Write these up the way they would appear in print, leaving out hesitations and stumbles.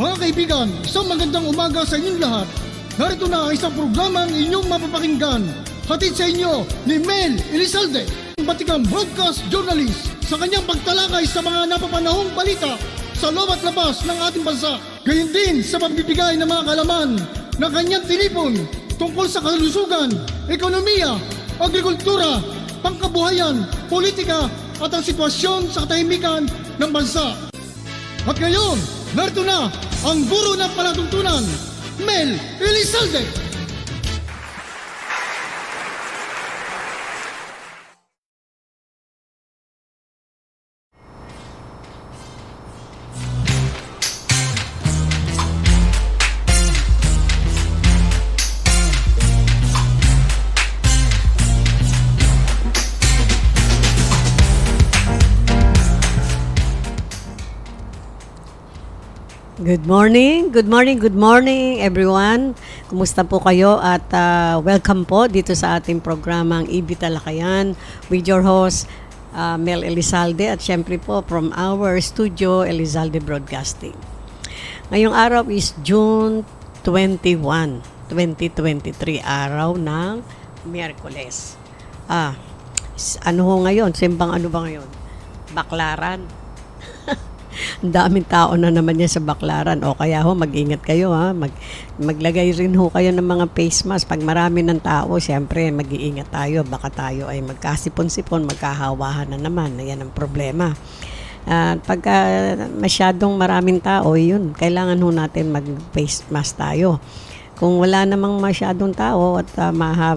Mga kaibigan, isang magandang umaga sa inyong lahat. Narito na ang isang programang inyong mapapakinggan. Hatid sa inyo ni Mel Elizalde, batikang broadcast journalist, sa kanyang pagtalakay sa mga napapanahong balita sa loob at labas ng ating bansa. Gayon din sa pagbibigay ng mga kalaman na kanyang tinipon tungkol sa kalusugan, ekonomiya, agrikultura, pangkabuhayan, politika at ang sitwasyon sa katahimikan ng bansa. At ngayon, narito na ang guro ng palatuntunan, Mel Elizalde. Good morning everyone. Kumusta po kayo at welcome po dito sa ating programang IB Talakayan with your host Mel Elizalde at syempre po from our studio Elizalde Broadcasting. Ngayong araw is June 21, 2023, araw ng Miyerkules. Ano ho ngayon? Simbang ano ba ngayon? Baklaran. Ang daming tao na naman yan sa Baklaran. O kaya ho, mag-ingat kayo ha. Maglagay rin ho kayo ng mga face mask. Pag marami ng tao, siyempre mag-iingat tayo. Baka tayo ay magkasipon-sipon, magkahawahan na naman. Ayan ang problema. Pagka masyadong maraming tao, yun, kailangan ho natin mag-face mask tayo. Kung wala namang masyadong tao at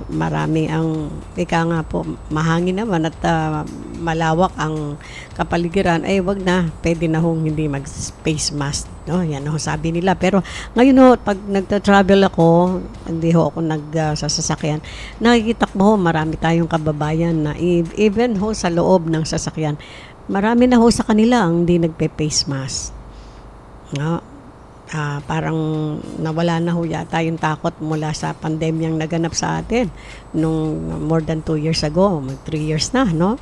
marami ang, nga po, mahangin naman at malawak ang kapaligiran, ay wag na, pwede na hong hindi mag-face mask. No? Yan ho sabi nila. Pero ngayon ho, pag nagta-travel ako, hindi ho ako nagsasasakyan, nakikita ko ho, marami tayong kababayan na even ho sa loob ng sasakyan, marami na ho sa kanila ang hindi nagpe-face mask. No? Parang nawala na ho yata yung takot mula sa pandemyang naganap sa atin nung more than 2 years ago, 3 years na, no?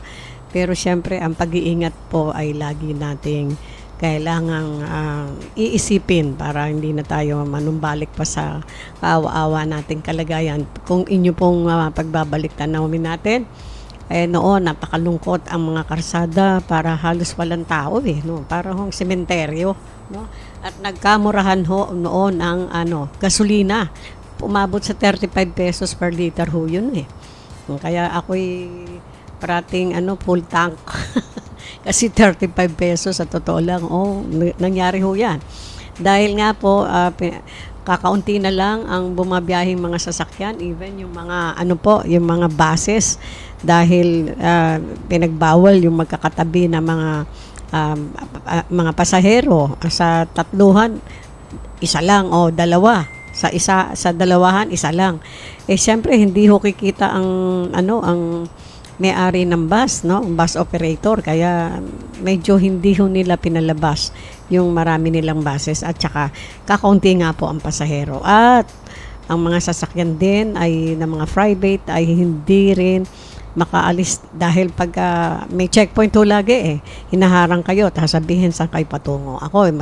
Pero syempre, ang pag-iingat po ay lagi nating kailangang iisipin para hindi na tayo manumbalik pa sa kaawa-awa nating kalagayan. Kung inyo pong pagbabalik tanawin natin, noon napakalungkot ang mga karsada, para halos walang tao no? Para hong sementeryo, no? At nagkamurahan ho noon ang gasolina. Umabot sa 35 pesos per liter ho yun Kaya ako'y parating full tank. Kasi 35 pesos sa totoo lang. Nangyari ho yan. Dahil nga po, kakaunti na lang ang bumabiyahing mga sasakyan, even yung mga yung mga buses, dahil pinagbawal yung magkakatabi na mga pasahero. Sa tatluhan, isa lang o dalawa. Sa dalawahan, isa lang. Siyempre hindi ho kikita ang may-ari ng bus, no? Bus operator, kaya medyo hindi ho nila pinalabas yung marami nilang buses at saka kakaunti nga po ang pasahero. At ang mga sasakyan din ay ng mga private ay hindi rin makaalis dahil pag may checkpoint ho lagi hinaharang kayo, tapos sabihin saan kayo patungo. Ako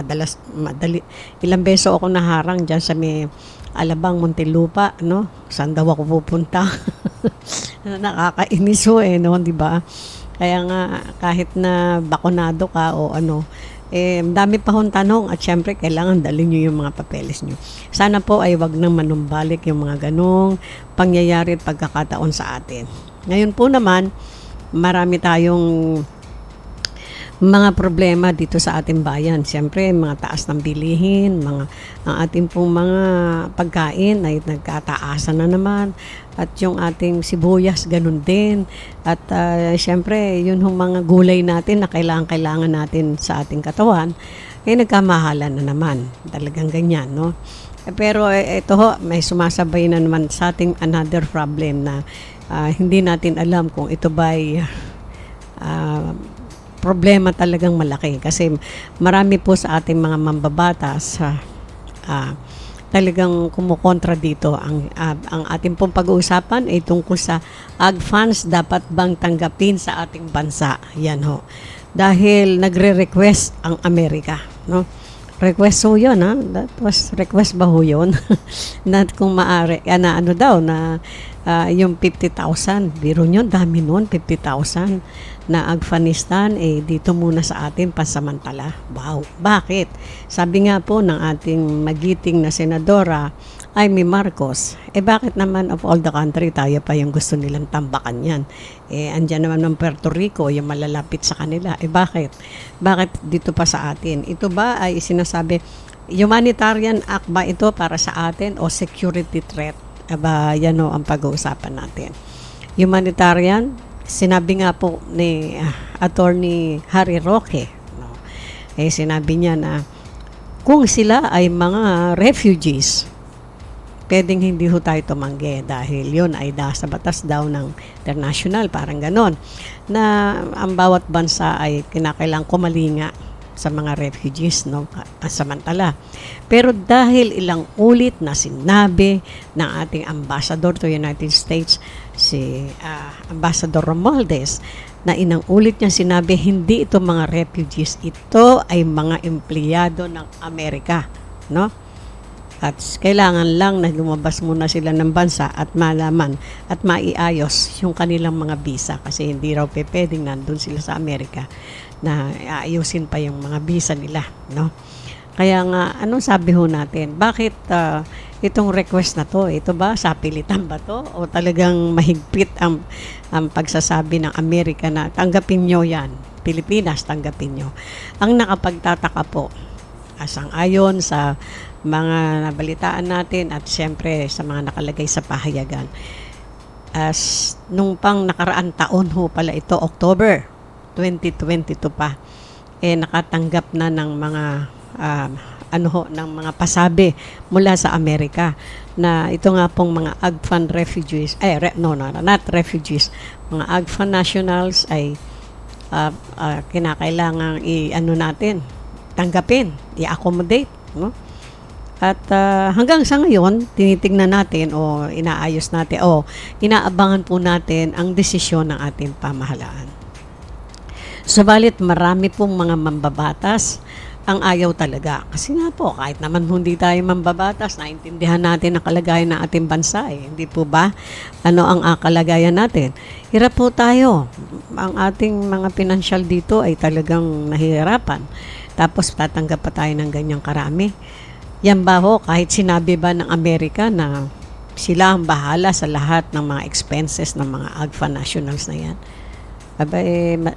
ilang beso ako naharang dyan sa may Alabang, Muntinlupa, no? Saan daw ako pupunta? Nakakainis ho no, di ba? Kaya nga kahit na bakunado ka o dami pa hong tanong at syempre kailangan dalhin nyo yung mga papeles nyo. Sana po ay wag nang manumbalik yung mga ganong pangyayari at pagkakataon sa atin. Ngayon po naman, marami tayong mga problema dito sa ating bayan. Siyempre, mga taas ng bilihin, ang ating pong mga pagkain ay nagkataasan na naman. At yung ating sibuyas, ganun din. At siyempre, yun yung mga gulay natin na kailangan natin sa ating katawan, nagkamahalan na naman. Talagang ganyan, no? Pero ito ho, may sumasabay na naman sa ating another problem na hindi natin alam kung ito ba'y problema talagang malaki. Kasi marami po sa ating mga mambabatas talagang kumukontra dito. Ang ating pong pag-uusapan ay tungkol sa ag funds dapat bang tanggapin sa ating bansa. Yan ho. Dahil nagre-request ang Amerika, no? Request ho yun, ha? That was request ba ho yun? Na kung maaari, na ano daw, na yung 50,000. Biro nyo, dami nun, 50,000 na Afghanistan, dito muna sa atin pansamantala. Wow, bakit? Sabi nga po ng ating magiting na senadora, Amy Marcos, bakit naman of all the country, tayo pa yung gusto nilang tambakan yan? Andyan naman ng Puerto Rico, yung malalapit sa kanila. Bakit? Bakit dito pa sa atin? Ito ba ay sinasabi, humanitarian act ba ito para sa atin o security threat? Yan o ang pag-uusapan natin. Humanitarian, sinabi nga po ni Attorney Harry Roque, no? Sinabi niya na kung sila ay mga refugees, pwedeng hindi ho tayo tumanggi dahil yun ay sa batas daw ng international, parang ganon, na ang bawat bansa ay kinakailangang kumalinga sa mga refugees, no, pansamantala. Pero dahil ilang ulit na sinabi ng ating ambassador to United States, si Ambassador Romualdez, na inang ulit niya sinabi, hindi ito mga refugees, ito ay mga empleyado ng Amerika, no? At kailangan lang na lumabas muna sila ng bansa at malaman at maiayos yung kanilang mga visa kasi hindi raw pwedeng nandun sila sa Amerika na aayusin pa yung mga visa nila, no? Kaya nga, anong sabi ho natin? Bakit itong request na to? Ito ba, sapilitan ba to? O talagang mahigpit ang pagsasabi ng Amerika na tanggapin nyo yan, Pilipinas, tanggapin nyo. Ang nakapagtataka po, asang-ayon sa mga nabalitaan natin at siyempre sa mga nakalagay sa pahayagan. As nung pang nakaraan taon ho pala ito, October 2022 pa, nakatanggap na ng mga ng mga pasabi mula sa Amerika na ito nga pong mga Afghan refugees, not refugees, mga Afghan nationals ay kinakailangang natin, tanggapin, i-accommodate, no? At hanggang sa ngayon, tinitingnan natin o inaayos natin o inaabangan po natin ang desisyon ng ating pamahalaan. Subalit marami pong mga mambabatas ang ayaw talaga. Kasi nga po, kahit naman hindi tayo mambabatas, naintindihan natin ang kalagayan ng ating bansa. Hindi po ba? Ano ang kalagayan natin? Hirap po tayo. Ang ating mga pinansyal dito ay talagang nahihirapan. Tapos tatanggap pa tayo ng ganyang karami. Yan ba ho, kahit sinabi ba ng Amerika na sila ang bahala sa lahat ng mga expenses ng mga Afghan nationals na yan?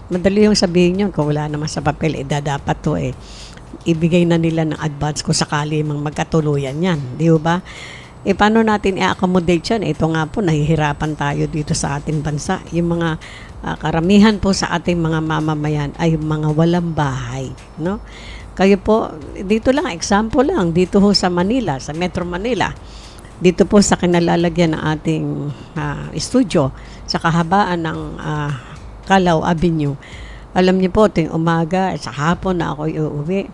Madali yung sabihin yun, kung wala naman sa papel, dapat to ibigay na nila ng advance kung sakali mang magkatuluyan yan. Di ba? Paano natin i-accommodate yan? Ito nga po, nahihirapan tayo dito sa ating bansa. Yung mga karamihan po sa ating mga mamamayan ay mga walang bahay, no? Kayo po, dito lang, example lang, dito ho sa Manila, sa Metro Manila, dito po sa kinalalagyan ng ating studio, sa kahabaan ng Calao Avenue. Alam niyo po, ting umaga, sa hapon na ako iuwi,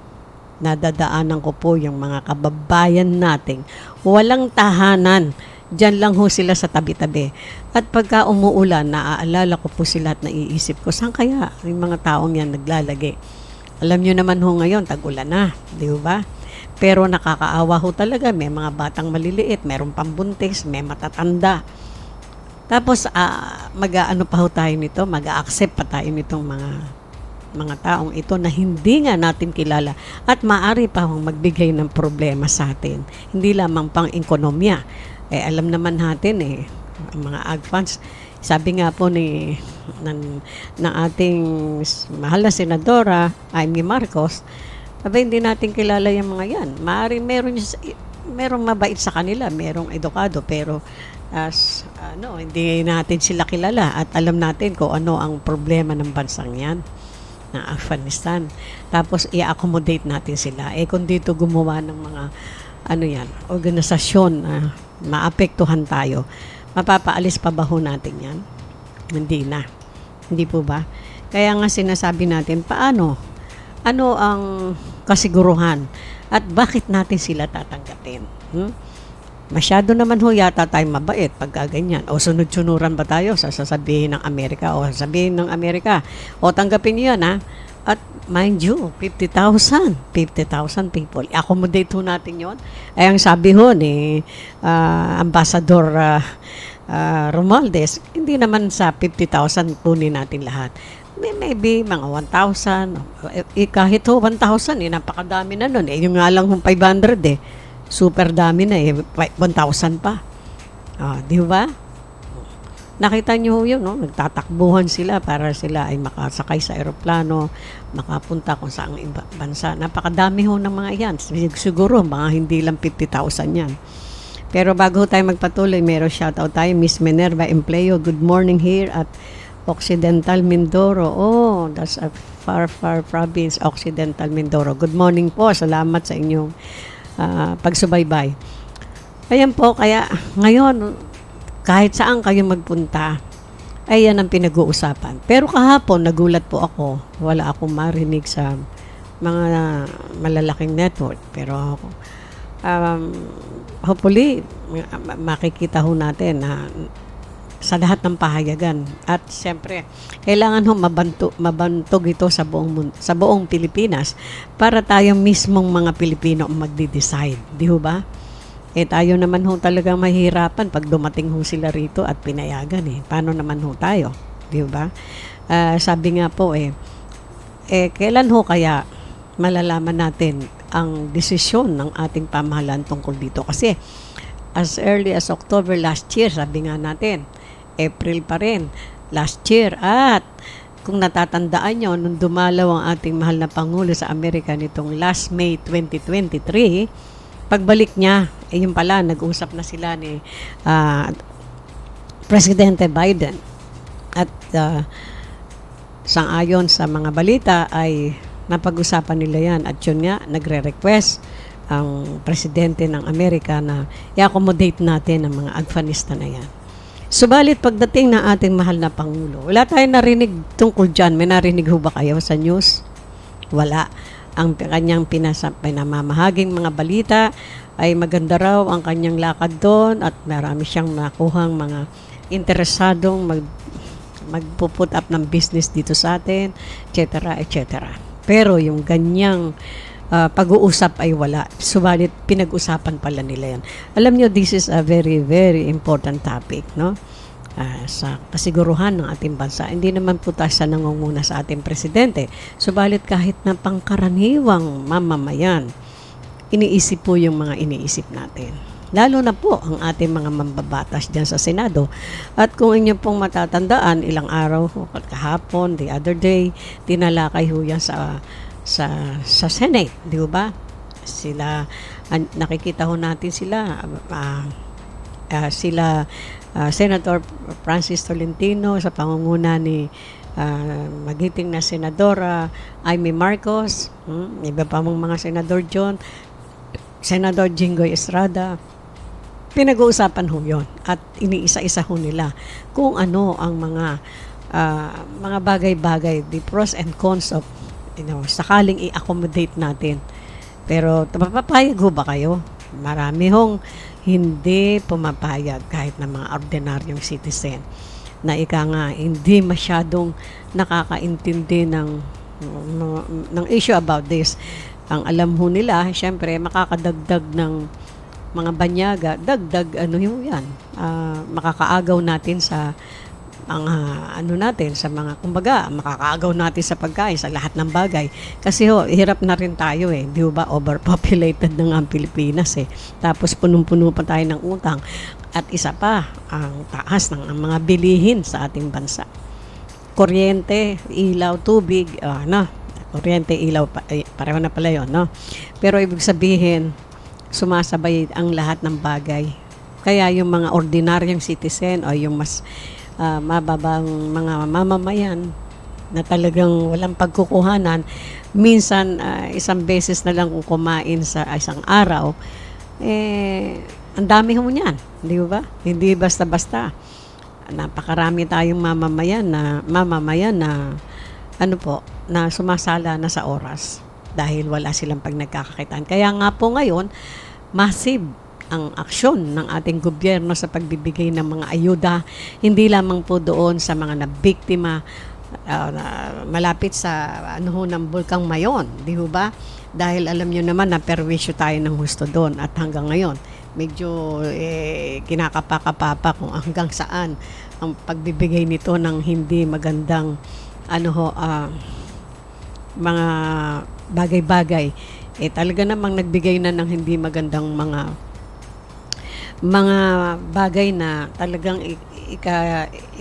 nadadaanan ko po yung mga kababayan nating walang tahanan. Diyan lang ho sila sa tabi-tabi. At pagka umuulan, naaalala ko po sila at naiisip ko, saan kaya yung mga taong yan naglalagay? Alam nyo naman ho ngayon, tag-ulan na, di ba? Pero nakakaawa ho talaga, may mga batang maliliit, mayroong pambuntis, may matatanda. Tapos, mag-aano pa ho tayo nito, mag-accept pa tayo nitong mga taong ito na hindi nga natin kilala at maaari pa hong magbigay ng problema sa atin. Hindi lamang pang ekonomiya. Alam naman natin ang mga Afghans, sabi nga po ng ating mahal na senadora, Amy Marcos, hindi natin kilala yung mga yan. Maaaring merong mabait sa kanila, merong edukado, pero hindi natin sila kilala at alam natin kung ano ang problema ng bansang yan, ng Afghanistan. Tapos i-accommodate natin sila. Kung dito gumawa ng mga organisasyon na maapektuhan tayo, mapapaalis pa ba ho natin yan? Hindi na. Hindi po ba? Kaya nga sinasabi natin, paano? Ano ang kasiguruhan? At bakit natin sila tatanggapin? Masyado naman ho yata tayo mabait pagka ganyan. O sunod-sunuran ba tayo sa sasabihin ng Amerika? O sabihin ng Amerika, o tanggapin niyo yan ha? At mind you, 50,000 people. I-accommodate ho natin yon. Ay ang sabi ho ni Ambassador Romualdez, hindi naman sa 50,000 kunin natin lahat. Maybe mga 1,000. Kahit ho 1,000, napakadami na nun. Yung nga lang hong 500 super dami na 1,000 pa. Di ba? Nakita nyo yun, no? Nagtatakbuhan sila para sila ay makasakay sa eroplano, makapunta kung saang bansa. Napakadami ho ng mga yan. Siguro, mga hindi lang 50,000 yan. Pero bago tayo magpatuloy, meron shoutout tayo, Miss Minerva Empleo. Good morning here at Occidental Mindoro. Oh, that's a far province, Occidental Mindoro. Good morning po. Salamat sa inyong pagsubaybay. Ayan po, kaya ngayon, kahit saan kayo magpunta, ay yan ang pinag-uusapan. Pero kahapon, nagulat po ako. Wala akong marinig sa mga malalaking network. Pero hopefully, makikita ho natin na sa lahat ng pahayagan. At siyempre, kailangan ho mabantog ito sa buong Pilipinas para tayo mismong mga Pilipino ang magde-decide. Di ho ba? Tayo naman ho talagang mahirapan pag dumating ho sila rito at pinayagan Paano naman ho tayo? Di ba? Sabi nga po kailan ho kaya malalaman natin ang desisyon ng ating pamahalaan tungkol dito? Kasi as early as October last year, sabi nga natin, April pa rin last year. At kung natatandaan nyo, nung dumalaw ang ating mahal na Pangulo sa Amerika nitong last May 2023, pagbalik niya, yun pala, nag-usap na sila ni Presidente Biden. At sang-ayon sa mga balita ay napag-usapan nila yan. At yun nga, nagre-request ang Presidente ng Amerika na i-accommodate natin ang mga Afghanistan na yan. Subalit pagdating ng ating mahal na Pangulo, wala tayong narinig tungkol dyan. May narinig ho ba kayo sa news? Wala. Ang kanyang pinamamahaging mga balita ay maganda raw ang kanyang lakad doon at marami siyang nakuhang mga interesadong magpuput up ng business dito sa atin, etc. etc. Pero yung ganyang pag-uusap ay wala. Subalit pinag-usapan pala nila yan. Alam nyo, this is a very, very important topic, no? Sa kasiguruhan ng ating bansa. Hindi naman po tayo sa nangunguna sa ating presidente. Subalit kahit na pangkaraniwang mamamayan, iniisip po yung mga iniisip natin. Lalo na po ang ating mga mambabatas dyan sa Senado. At kung inyo pong matatandaan, ilang araw, kahapon, the other day, tinalakay ho yan sa Senate, di ba? Sila, nakikita ho natin sila, Senator Francis Tolentino sa pangunguna ni magiting na Senadora Amy Marcos, iba pa mong mga senador John, Senador Jinggoy Estrada. Pinag-uusapan ho yun at iniisa-isa ho nila kung ano ang mga bagay-bagay, the pros and cons of sakaling i-accommodate natin. Pero papayag ho ba kayo? Marami hong hindi pumapayag kahit na mga ordinaryong citizen na hindi masyadong nakakaintindi ng issue about this. Ang alam ho nila, syempre makakadagdag ng mga banyaga, dagdag makakaagaw natin sa sa mga, kumbaga, makakaagaw natin sa pagkain, sa lahat ng bagay. Kasi hirap na rin tayo di ba? Overpopulated na nga ang Pilipinas Tapos punong-puno pa tayo ng utang. At isa pa, ang taas ng mga bilihin sa ating bansa. Kuryente, ilaw, tubig, kuryente, ilaw, pareho na pala yun, no? Pero ibig sabihin, sumasabay ang lahat ng bagay. Kaya yung mga ordinaryong citizen o yung mas mababang mga mamamayan na talagang walang pagkukuhanan, minsan isang beses na lang kung kumain sa isang araw, ang dami ho niyan, di ba? Hindi basta-basta. Napakarami tayong mamamayan na na sumasala na sa oras dahil wala silang pag-nagkakakitaan. Kaya nga po ngayon, massive ang aksyon ng ating gobyerno sa pagbibigay ng mga ayuda, hindi lamang po doon sa mga nabiktima malapit sa ano ho ng Bulkang Mayon, di ho ba? Dahil alam nyo naman na perwisyo tayo ng husto doon at hanggang ngayon medyo kinakapakapapa kung hanggang saan ang pagbibigay nito ng hindi magandang mga bagay-bagay. Talaga namang nagbigay na ng hindi magandang mga bagay na talagang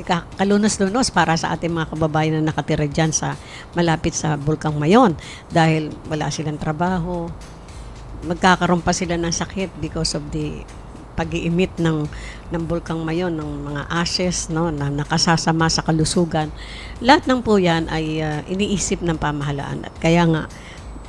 ikalunos-lunos para sa ating mga kababayan na nakatira dyan sa malapit sa Bulkang Mayon dahil wala silang trabaho, magkakaroon pa sila ng sakit because of the pag-iimit ng Bulkang Mayon, ng mga ashes, no, na nakasasama sa kalusugan. Lahat ng po yan ay iniisip ng pamahalaan at kaya nga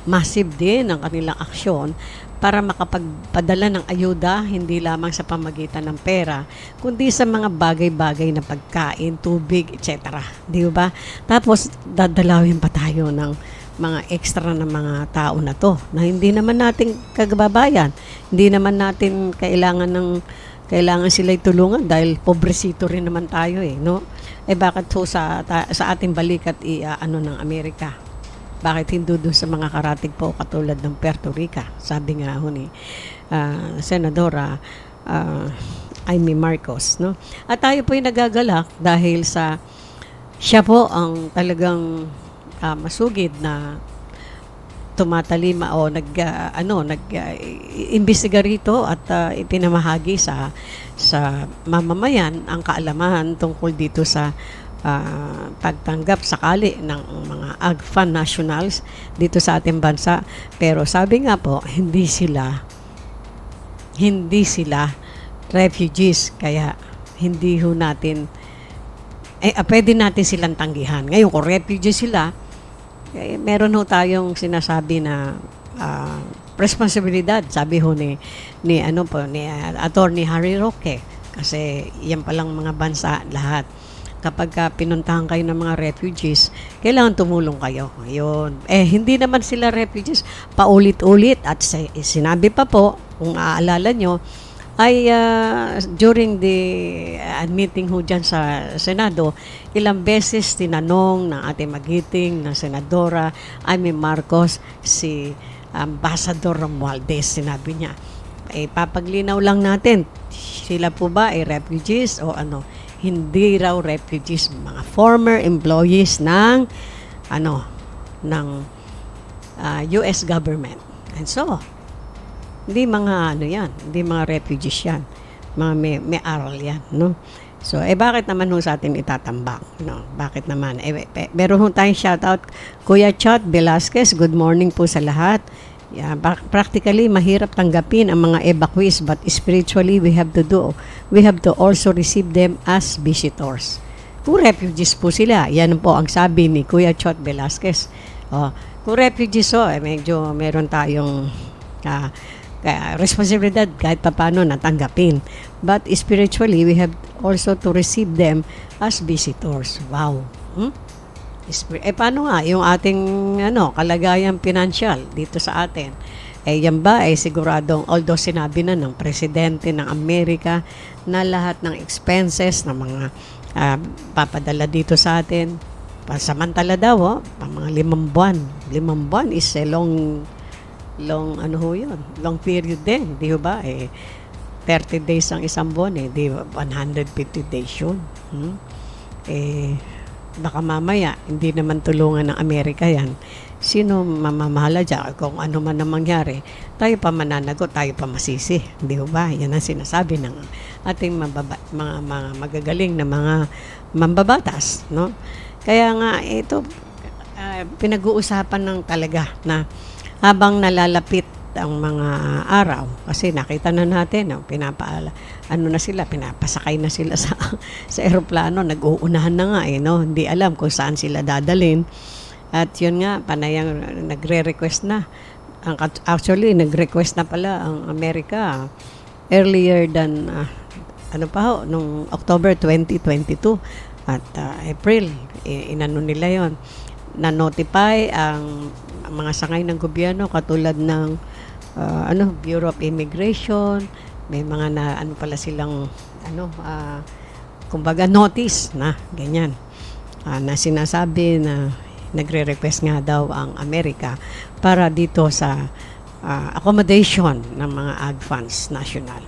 massive din ang kanilang aksyon para makapagpadala ng ayuda hindi lamang sa pamagitan ng pera kundi sa mga bagay-bagay na pagkain, tubig, etc. Di ba? Tapos dadalawin pa tayo ng mga extra na mga tao na to na hindi naman natin kagababayan, hindi naman natin kailangan sila'y tulungan dahil pobresito rin naman tayo no? Bakit ho sa ating balikat ng Amerika? Bakit hindi doon sa mga karatig po katulad ng Puerto Rico? Sabi nga ho ni Senadora Amy Marcos, no? At tayo po ay nagagalak dahil siya po ang talagang masugid na tumatalima o nag-imbestiga rito at ipinamahagi sa mamamayan ang kaalaman tungkol dito sa pagtanggap sakali ng mga AgFund nationals dito sa ating bansa. Pero sabi nga po, hindi sila refugees, kaya hindi ho natin pwede natin silang tanggihan. Ngayon kung refugees sila, meron ho tayong sinasabi na responsibilidad, sabi ho ni Attorney Harry Roque, kasi yan palang mga bansa lahat. Kapag pinuntahan kayo ng mga refugees, kailangan tumulong kayo. Ayun. Hindi naman sila refugees. Paulit-ulit. At sinabi pa po, kung aalala nyo, ay during the meeting ho dyan sa Senado, ilang beses tinanong ng ating magiting na Senadora Amy Marcos si Ambassador Romualdez. Sinabi niya, papaglinaw lang natin, sila po ba ay refugees o ano? Hindi raw refugees, mga former employees ng US government. And so, hindi mga hindi mga refugees yan. Mga may aral yan, no? So, bakit naman ho sa atin itatambak, no? Bakit naman? Meron ho tayong shoutout, Kuya Chot Velasquez, good morning po sa lahat. Yeah, practically mahirap tanggapin ang mga evacuees, but spiritually we have to also receive them as visitors. Kung refugees po sila, yan po ang sabi ni Kuya Chot Velasquez. Kung refugees medyo meron tayong responsibilidad kahit paano natanggapin. But spiritually we have also to receive them as visitors. Wow. Paano nga yung ating kalagayan financial dito sa atin? Yan ba siguradong, although sinabi na ng presidente ng Amerika na lahat ng expenses ng mga papadala dito sa atin, pasamantala daw, mga 5 buwan. 5 buwan is a long period din, di ba? 30 days ang isang buwan, di ba? 150 days yun. Baka mamaya, hindi naman tulungan ng Amerika yan. Sino mamamahala dyan? Kung ano man na mangyari, tayo pa mananagot, tayo pa masisi. Di ba? Yan ang sinasabi ng ating mga magagaling na mga mambabatas. No? Kaya nga, ito, pinag-uusapan ng talaga na habang nalalapit ang mga araw, kasi nakita na natin, pinapasakay na sila sa eroplano, nag-uunahan na nga hindi alam kung saan sila dadalhin. At yun nga, panayang nagre-request na. Actually, nag-request na pala ang Amerika earlier than nung October 2022 at April, inano nila yon, na-notify ang mga sangay ng gobyerno katulad ng Bureau of Immigration, may mga pala silang kumbaga notice na ganyan. na sinasabi na nagre-request nga daw ang Amerika para dito sa accommodation ng mga ag funds national.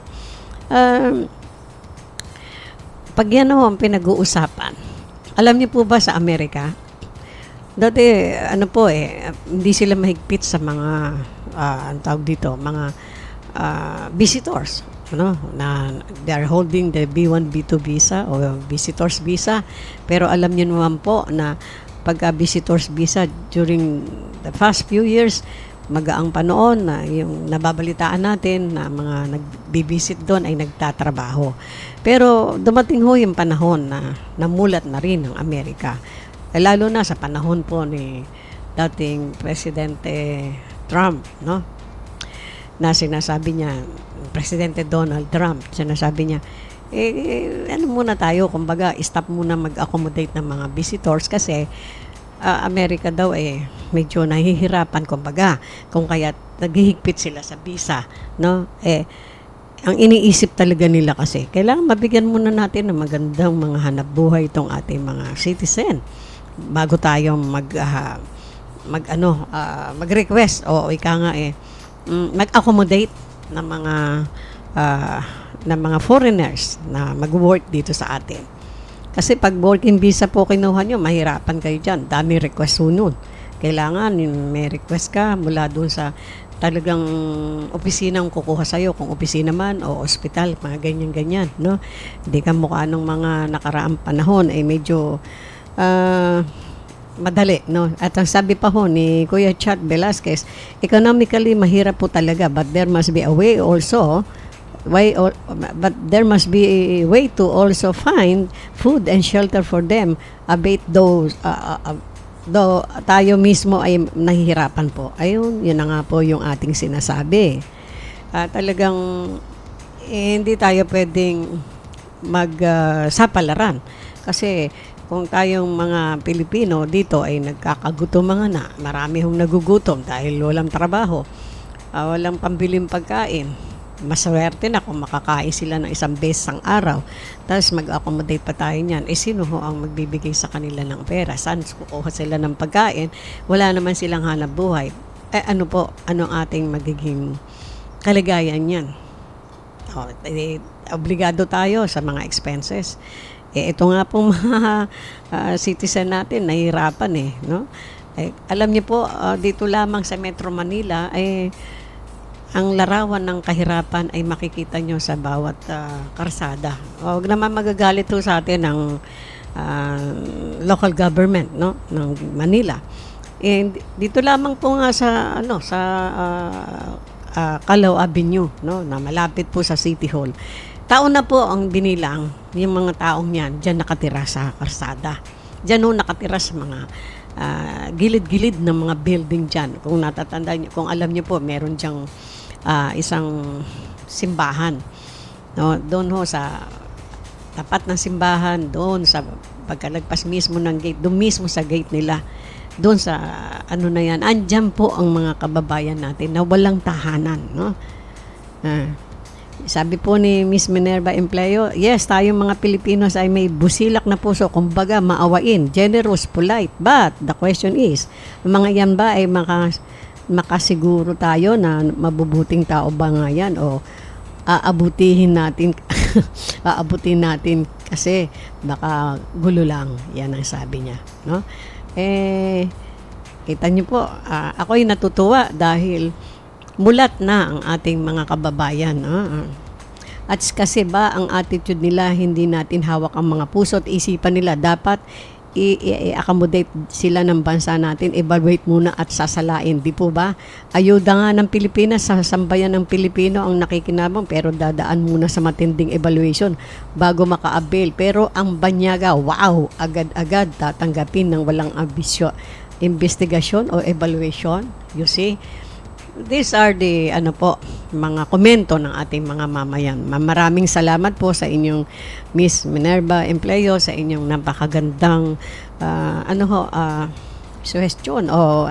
Pag yan ho ang pinag-uusapan, alam niyo po ba sa Amerika, dati hindi sila mahigpit sa mga ang tawag dito, mga visitors, na they are holding the B1, B2 visa o visitors visa. Pero alam niyo naman po na pagka visitors visa during the past few years, magaang panoon na yung nababalitaan natin na mga nagbibisit doon ay nagtatrabaho. Pero dumating ho yung panahon na namulat na rin ang Amerika. Lalo na sa panahon po ni dating Presidente Trump, na sinasabi niya, Presidente Donald Trump, sinasabi niya, muna tayo, kumbaga, stop muna mag-accommodate ng mga visitors kasi Amerika daw medyo nahihirapan, kumbaga, kung kaya naghihigpit sila sa visa, ang iniisip talaga nila kasi, kailangan mabigyan muna natin ng magandang mga hanap buhay itong ating mga citizen bago tayo mag-request o mag-accommodate ng mga foreigners na mag-work dito sa atin. Kasi pag working visa po kinuha nyo, mahirapan kayo dyan. Dami request sunod. Kailangan may request ka mula doon sa talagang opisinang kukuha sa'yo. Kung opisina man o ospital, mga ganyan-ganyan. Hindi ka mukha ng mga nakaraang panahon ay medyo madali. At ang sabi pa ho ni Kuya Chat Velasquez, economically mahirap po talaga, but there must be a way also but there must be a way to also find food and shelter for them, abate those though tayo mismo ay nahihirapan po. Ayun, yun na nga po yung ating sinasabi. Talagang hindi tayo pwedeng magsapalaran kasi kung tayong mga Pilipino dito ay nagkakagutom na, marami hong nagugutom dahil walang trabaho, walang pambiling pagkain. Maswerte na kung makakain sila ng isang beses ang araw, tapos mag-accommodate pa tayo niyan. Sino ho ang magbibigay sa kanila ng pera? Saan kukuha sila ng pagkain? Wala naman silang hanap buhay. Anong ating magiging kaligayan yan? Obligado tayo sa mga expenses. Ito nga pong mga citizen natin, nahihirapan alam niyo po, dito lamang sa Metro Manila, ang larawan ng kahirapan ay makikita nyo sa bawat karsada. Huwag naman magagalit ho sa atin ng local government ng Manila. And dito lamang po nga sa Calao Avenue, na malapit po sa City Hall. Taon na po ang binilang, yung mga taong yan, dyan nakatira sa karsada. Dyan nakatira sa mga gilid-gilid ng mga building dyan. Kung natatandaan nyo, kung alam nyo po, meron dyang isang simbahan. Doon ho sa tapat ng simbahan, doon sa pagkalagpas mismo ng gate, doon mismo sa gate nila, doon sa andyan po ang mga kababayan natin na walang tahanan. Sabi po ni Miss Minerva Empleo, yes, tayong mga Pilipinos ay may busilak na puso, kumbaga maawain, generous, polite, but the question is, mga yan ba ay makasiguro tayo na mabubuting tao ba nga yan o aabutin natin kasi baka gulo lang, yan ang sabi niya, kita niyo po, ako'y natutuwa dahil mulat na ang ating mga kababayan. At kasi ba ang attitude nila, hindi natin hawak ang mga puso at isipan nila, dapat i-accommodate sila ng bansa natin, evaluate muna at sasalain, di po ba? Ayuda nga ng Pilipinas sa sambayan ng Pilipino ang nakikinabang, pero dadaan muna sa matinding evaluation bago maka-avail. Pero ang banyaga, wow, agad-agad tatanggapin ng walang ambisyon, investigasyon o evaluation. You see? These are the mga komento ng ating mga mamayan. Maraming salamat po sa inyong Miss Minerva Empleo, sa inyong napakagandang suggestion o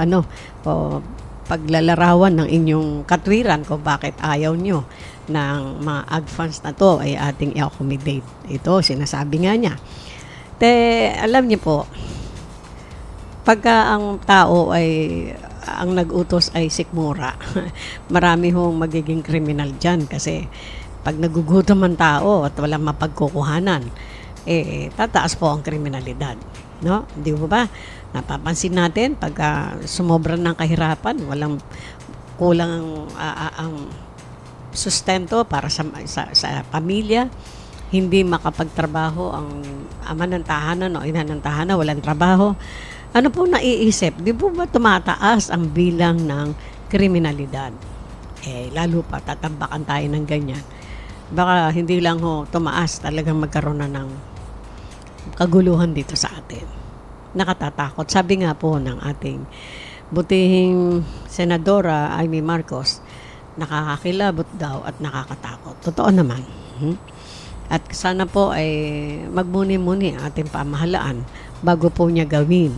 paglalarawan ng inyong katwiran kung bakit ayaw nyo ng mga ag funds na to ay ating i-accommodate. Ito, sinasabi nga niya. Alam niyo po, pagka ang tao ay ang nag-utos ay sikmura, marami hong magiging kriminal dyan kasi pag nagugutom ang tao at walang mapagkukuhanan, tataas po ang kriminalidad. No? Di ba? Napapansin natin pagka sumobra ng kahirapan, walang kulang ang sustento para sa pamilya, hindi makapagtrabaho ang ama ng tahanan o ina ng tahanan, walang trabaho. Ano po naiisip? Di po ba tumataas ang bilang ng kriminalidad? Lalo pa, tatambakan tayo ng ganyan. Baka hindi lang tumaas, talagang magkaroon na ng kaguluhan dito sa atin. Nakatatakot. Sabi nga po ng ating butihing Senadora Amy Marcos, nakakakilabot daw at nakakatakot. Totoo naman. At sana po ay magmuni-muni ang ating pamahalaan bago po niya gawin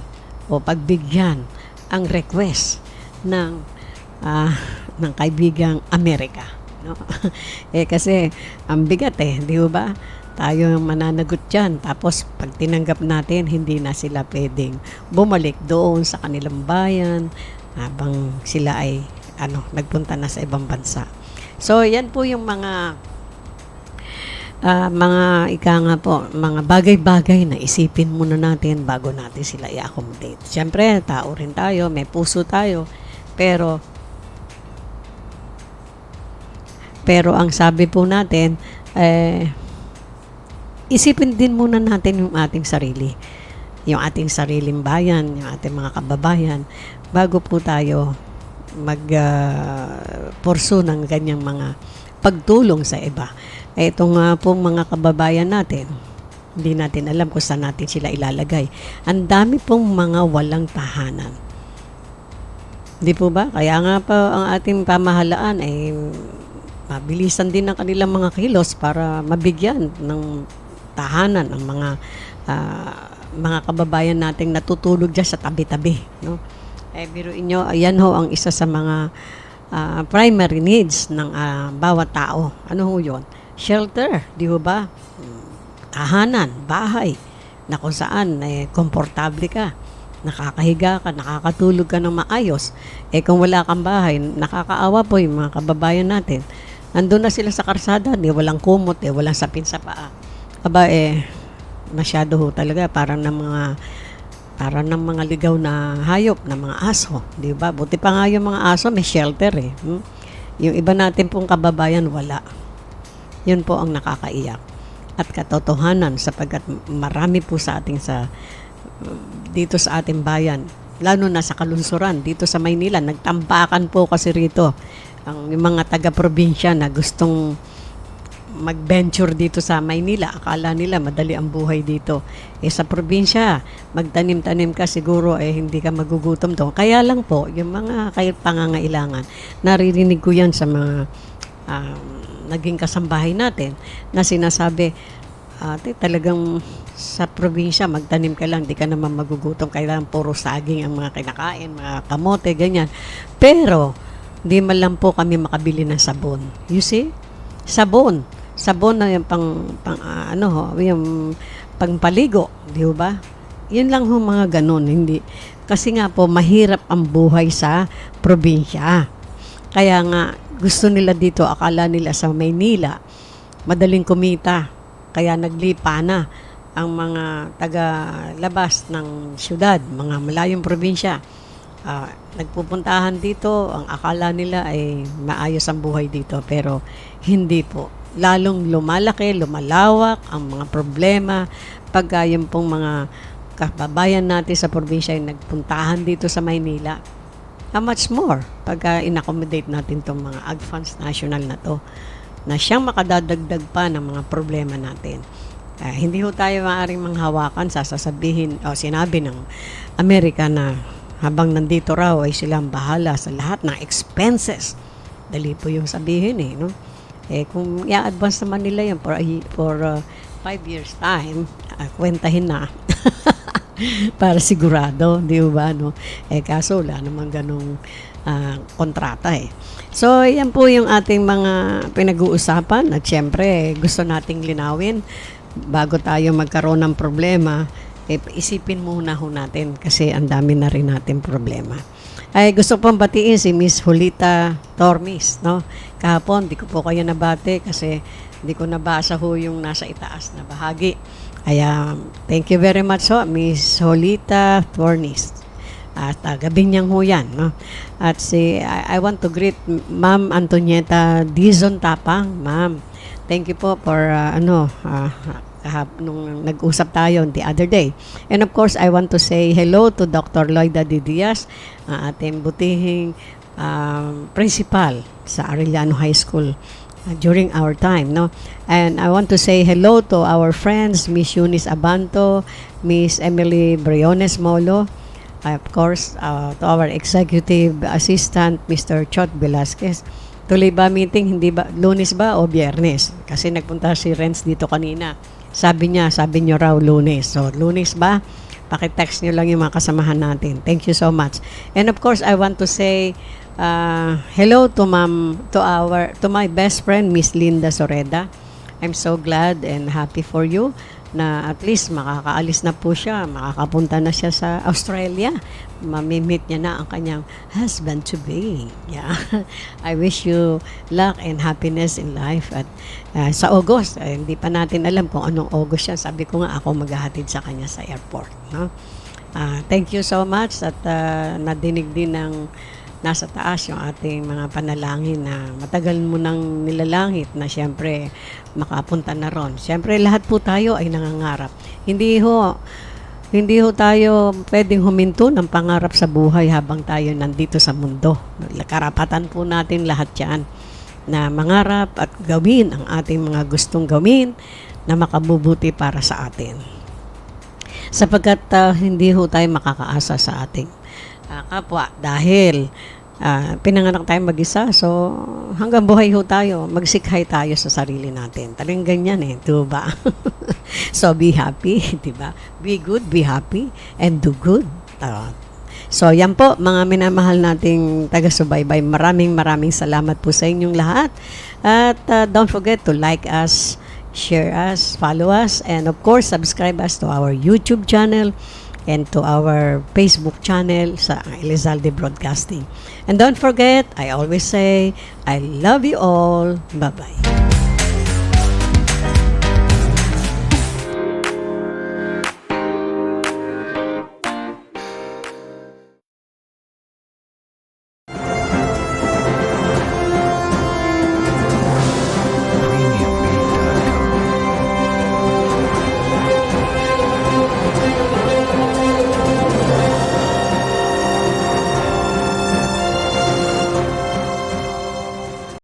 o pagbigyan ang request ng kaibigang Amerika. No? Kasi ang bigat di ba? Tayo ang mananagot dyan. Tapos pag tinanggap natin, hindi na sila pwedeng bumalik doon sa kanilang bayan habang sila ay nagpunta na sa ibang bansa. So yan po yung mga mga bagay-bagay na isipin muna natin bago natin sila i-accommodate. Siyempre, tao rin tayo, may puso tayo, pero ang sabi po natin, isipin din muna natin yung ating sarili. Yung ating sariling bayan, yung ating mga kababayan, bago po tayo mag-pursue ng ganyang mga pagtulong sa iba. Itong pong mga kababayan natin, hindi natin alam kung saan natin sila ilalagay. Ang dami pong mga walang tahanan. Di po ba? Kaya nga pa ang ating pamahalaan ay mabilisan din ang kanilang mga kilos para mabigyan ng tahanan ang mga kababayan nating natutulog dyan sa tabi-tabi. No? Biruin nyo, ayan ang isa sa mga primary needs ng bawat tao. Ano ho yun? Shelter, di ba? Tahanan, bahay, na kung saan komportable ka, nakakahiga ka, nakakatulog ka ng maayos. Kung wala kang bahay, nakakaawa po yung mga kababayan natin. Nandun na sila sa karsada, walang kumot, walang sapin sa paa. Masyado ho talaga, parang ng mga ligaw na hayop, na mga aso, di ba? Buti pa nga yung mga aso, may shelter Yung iba natin pong kababayan, wala. Yun po ang nakakaiyak. At katotohanan, sapagkat marami po sa ating dito sa ating bayan, lalo na sa kalunsuran, dito sa Maynila, nagtambakan po kasi rito yung mga taga-probinsya na gustong mag-venture dito sa Maynila. Akala nila madali ang buhay dito. Sa probinsya, magtanim-tanim ka siguro hindi ka magugutom doon. Kaya lang po, yung mga pangangailangan, naririnig ko yan sa mga naging kasambahay natin na sinasabi, talagang sa probinsya, magtanim ka lang, di ka naman magugutom. Kailangan puro saging ang mga kinakain, mga kamote, ganyan. Pero, di man lang po kami makabili ng sabon. You see? Sabon na yung yung pangpaligo, di ba? Yun lang mga ganun, hindi. Kasi nga po, mahirap ang buhay sa probinsya. Kaya nga, gusto nila dito, akala nila sa Maynila, madaling kumita. Kaya naglipa na ang mga taga-labas ng syudad, mga malayong probinsya. Nagpupuntahan dito, ang akala nila ay maayos ang buhay dito, pero hindi po. Lalong lumalaki, lumalawak ang mga problema pagka yung pong mga kababayan natin sa probinsya ay nagpuntahan dito sa Maynila. How much more pagka in-accommodate natin itong mga ag funds national na to, na siyang makadadagdag pa ng mga problema natin. Hindi ho tayo maaaring manghawakan, sasabihin o sinabi ng Amerika na habang nandito raw ay silang bahala sa lahat ng expenses. Dali po yung sabihin no? Kung i-advance naman nila yan for 5 years time, kwentahin na. Para sigurado, di ba, no? Kaso wala naman ganong kontrata So, yan po yung ating mga pinag-uusapan at syempre, gusto nating linawin bago tayo magkaroon ng problema. isipin muna ho natin kasi ang dami na rin natin problema. Ay gusto pong batiin si Miss Julita Tormis, no? Kahapon, di ko po kayo nabati kasi di ko nabasa ho yung nasa itaas na bahagi. Kaya, thank you very much ho, Miss Julita Tormis. At gabi niyang ho yan, no? At I want to greet Ma'am Antonieta Dizon Tapang. Ma'am, thank you po for, nung nag-usap tayo the other day. And of course, I want to say hello to Dr. Loida D. Diaz, ating butihing principal sa Arellano High School during our time, no? And I want to say hello to our friends, Miss Eunice Abanto, Miss Emily Briones Molo, of course, to our executive assistant, Mr. Chot Velasquez. Tuloy ba meeting? Hindi ba? Lunes ba o Biyernes? Kasi nagpunta si Renz dito kanina. Sabi nyo raw Lunes. So, Lunes ba? Pakitext nyo lang yung mga kasamahan natin. Thank you so much. And of course, I want to say hello to my best friend, Miss Linda Soreda. I'm so glad and happy for you na at least makakaalis na po siya, makakapunta na siya sa Australia. Mamimit niya na ang kanyang husband-to-be. Yeah. I wish you luck and happiness in life. At sa August, hindi pa natin alam kung anong August siya. Sabi ko nga ako maghahatid sa kanya sa airport. No? Thank you so much at nadinig din ng nasa taas yung ating mga panalangin na matagal mo nang nilalangit na siyempre makapunta na ron. Siyempre lahat po tayo ay nangangarap. Hindi ho tayo pwedeng huminto ng pangarap sa buhay habang tayo nandito sa mundo. Karapatan po natin lahat yan na mangarap at gawin ang ating mga gustong gawin na makabubuti para sa atin. Sapagkat hindi ho tayo makakaasa sa ating kapwa dahil pinanganak tayo mag-isa, so hanggang buhay ho tayo, magsikhay tayo sa sarili natin. Talagang ganyan diba? So be happy, diba? Be good, be happy, and do good. So yan po mga minamahal nating taga-subaybay, maraming salamat po sa inyong lahat. At don't forget to like us, share us, follow us, and of course subscribe us to our YouTube channel and to our Facebook channel sa Elizalde Broadcasting. And don't forget, I always say, I love you all. Bye-bye.